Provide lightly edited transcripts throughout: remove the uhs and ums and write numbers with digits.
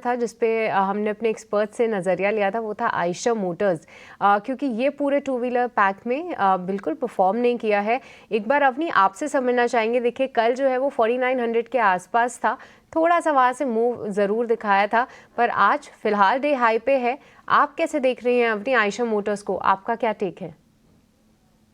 था जिसपे हमने अपने एक्सपर्ट से नज़रिया लिया था, वो था आयशर मोटर्स, क्योंकि ये पूरे टू व्हीलर पैक में बिल्कुल परफॉर्म नहीं किया है। एक बार अपनी आपसे समझना चाहेंगे, देखिए कल जो है वो 4900 के आसपास था, थोड़ा सा वहाँ से मूव ज़रूर दिखाया था, पर आज फिलहाल डे हाई पे है। आप कैसे देख रही हैं अपनी आयशर मोटर्स को, आपका क्या टेक है?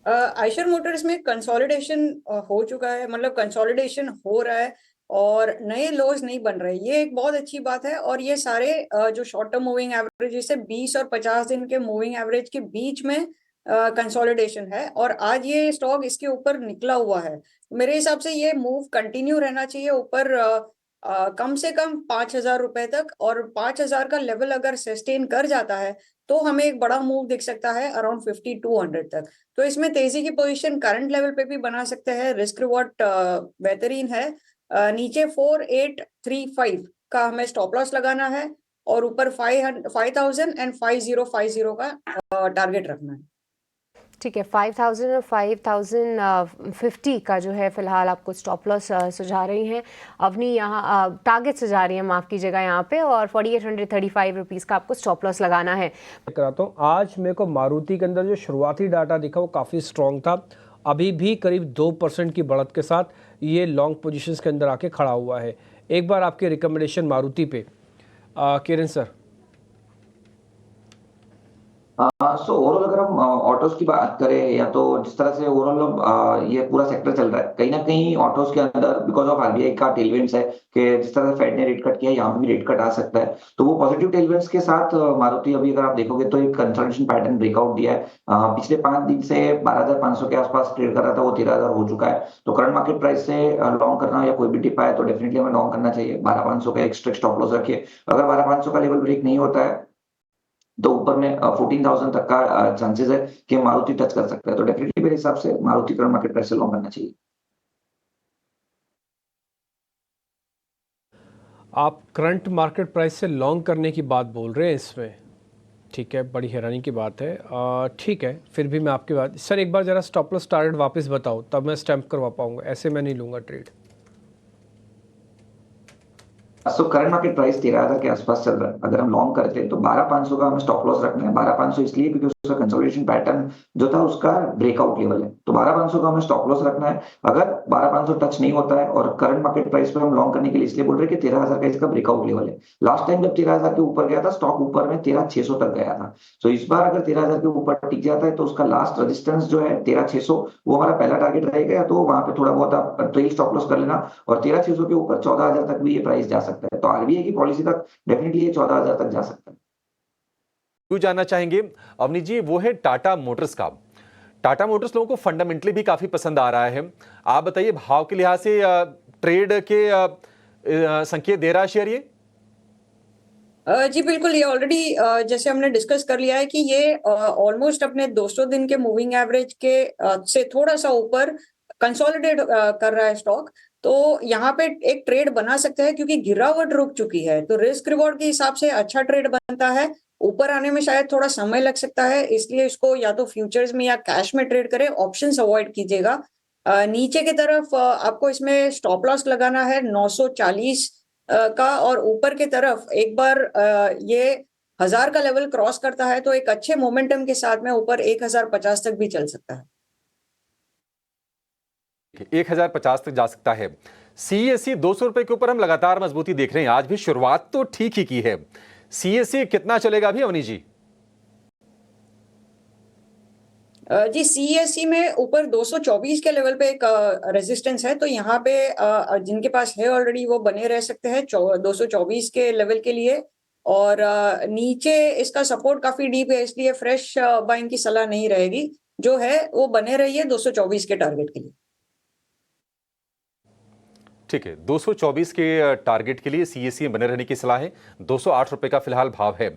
आयशर मोटर्स में कंसोलिडेशन हो चुका है, मतलब कंसोलिडेशन हो रहा है और नए लोज नहीं बन रहे, ये एक बहुत अच्छी बात है। और ये सारे जो शॉर्ट टर्म मूविंग एवरेज जैसे 20 और 50 दिन के मूविंग एवरेज के बीच में कंसोलिडेशन है और आज ये स्टॉक इसके ऊपर निकला हुआ है। मेरे हिसाब से ये मूव कंटिन्यू रहना चाहिए ऊपर, कम से कम 5,000 रुपए तक, और 5,000 का लेवल अगर सस्टेन कर जाता है तो हमें एक बड़ा मूव दिख सकता है अराउंड 5200 तक। तो इसमें तेजी की पोजीशन करंट लेवल पे भी बना सकते हैं, रिस्क रिवॉर्ड बेहतरीन है। नीचे 4835 का हमें स्टॉप लॉस लगाना है और ऊपर 5000 एंड 5050 का टारगेट रखना है। ठीक है, 5000 और 5050 का जो है फिलहाल आपको स्टॉप लॉस सुझा रही हैं अवनी, यहाँ टारगेट सुझा रही हैं, माफ़ कीजिएगा यहाँ पे, और 4835 रुपीज़ का आपको स्टॉप लॉस लगाना है। कराता हूँ, आज मेरे को मारुति के अंदर जो शुरुआती डाटा दिखा वो काफ़ी स्ट्रॉन्ग था, अभी भी करीब 2% की बढ़त के साथ ये लॉन्ग पोजीशंस के अंदर आके खड़ा हुआ है। एक बार आपके रिकमेंडेशन मारुति पे किरण सर। सो ओवरऑल अगर हम ऑटोज की बात करें, या तो जिस तरह से ओवरऑल ये पूरा सेक्टर चल रहा है, कहीं ना कहीं ऑटोज के अंदर बिकॉज ऑफ आरबीआई का टेलविंड्स है कि जिस तरह से फेड ने रेट कट किया, यहाँ पे भी रेट कट आ सकता है, तो वो पॉजिटिव टेलविंड्स के साथ मारुति अभी अगर आप देखोगे तो एक कंसोलिडेशन पैटर्न ब्रेकआउट दिया है। पिछले 5 दिन से 12,500 के आसपास ट्रेड कर रहा था, वो 13,000 हो चुका है। तो करंट मार्केट प्राइस से लॉन्ग करना या कोई भी टिप आए तो डेफिनेटली हमें लॉन्ग करना चाहिए। 12,500 का एक स्ट्रिक्ट स्टॉप लॉस रखिए। अगर 12,500 का लेवल ब्रेक नहीं होता है तो ऊपर में 14,000 तक का चांसेस है कि मारुति टच कर सकता है। तो डेफिनेटली मेरे हिसाब से मारुति करंट मार्केट प्राइस से लॉन्ग करना चाहिए। आप करंट मार्केट प्राइस से लॉन्ग करने की बात बोल रहे हैं इसमें, ठीक है, बड़ी हैरानी की बात है। ठीक है, फिर भी मैं आपकी बात सर, एक बार ज़रा स्टॉप लॉस टारगेट वापस बताओ, तब मैं स्टैम्प करवा पाऊंगा, ऐसे मैं नहीं लूँगा trade. So current market price 13,000 के आसपास चल रहा है। अगर हम लॉन्ग करते हैं तो 12,500 का हमें स्टॉप लॉस रखना है। 12,500 इसलिए क्योंकि उसका कंसोलिडेशन पैटर्न जो था उसका ब्रेकआउट लेवल है, तो 12,500 का हमें स्टॉप लॉस रखना है। अगर 12,500 टच नहीं होता है और करंट मार्केट प्राइस पे हम लॉन्ग करने के लिए इसलिए बोल रहे हैं कि 13,000 का इसका ब्रेकआउट लेवल है। लास्ट टाइम जब 13,000 के ऊपर गया था स्टॉक, ऊपर में 13,600 तक गया था। तो इस बार अगर 13,000 के ऊपर टिक जाता है तो उसका लास्ट रेजिस्टेंस जो है 13,600, वो हमारा पहला टारगेट रहेगा। या तो वहां पे थोड़ा बहुत आप ट्रेल स्टॉप लॉस कर लेना, और 13,600 के ऊपर 14,000 तक भी ये प्राइस जा सकता है। तो आरबीआई की पॉलिसी तक डेफिनेटली ये 14,000 तक जा सकता है। क्यों जानना चाहेंगे अवनी जी, वो है टाटा मोटर्स का। टाटा मोटर्स लोगों को फंडामेंटली भी काफी पसंद आ रहा है। आप बताइए, भाव के लिहाज से ट्रेड के संकेत दे रहा है शेयर ये? जी बिल्कुल, ये ऑलरेडी जैसे हमने डिस्कस कर लिया है कि ये ऑलमोस्ट अपने 200 दिन के मूविंग एवरेज के से थोड़ा सा ऊपर कंसोलिडेट कर रहा है स्टॉक। तो यहाँ पे एक ट्रेड बना सकते हैं क्योंकि गिरावट रुक चुकी है, तो रिस्क रिवॉर्ड के हिसाब से अच्छा ट्रेड बनता है। ऊपर आने में शायद थोड़ा समय लग सकता है, इसलिए इसको या तो फ्यूचर्स में या कैश में ट्रेड करें, ऑप्शंस अवॉइड कीजिएगा। नीचे की तरफ आपको इसमें स्टॉप लॉस लगाना है 940 का, और ऊपर की तरफ एक बार ये 1000 का लेवल क्रॉस करता है तो एक अच्छे मोमेंटम के साथ में ऊपर 1050 तक भी चल सकता है। 1050 तक जा सकता है। सीएससी 200 रुपए के ऊपर हम लगातार मजबूती देख रहे हैं, आज भी शुरुआत तो ठीक ही की है। सीएससी कितना चलेगा अभी अवनी जी? जी सीएससी में ऊपर 224 के लेवल पे एक रेजिस्टेंस है, तो यहाँ पे जिनके पास है ऑलरेडी वो बने रह सकते हैं 224 के लेवल के लिए। और नीचे इसका सपोर्ट काफी डीप है, इसलिए फ्रेश बाइंग की सलाह नहीं रहेगी। जो है वो बने रहिए 224 के टारगेट के लिए। ठीक है, 224 के टारगेट के लिए सीएससी में बने रहने की सलाह है। 208 रुपए का फिलहाल भाव है।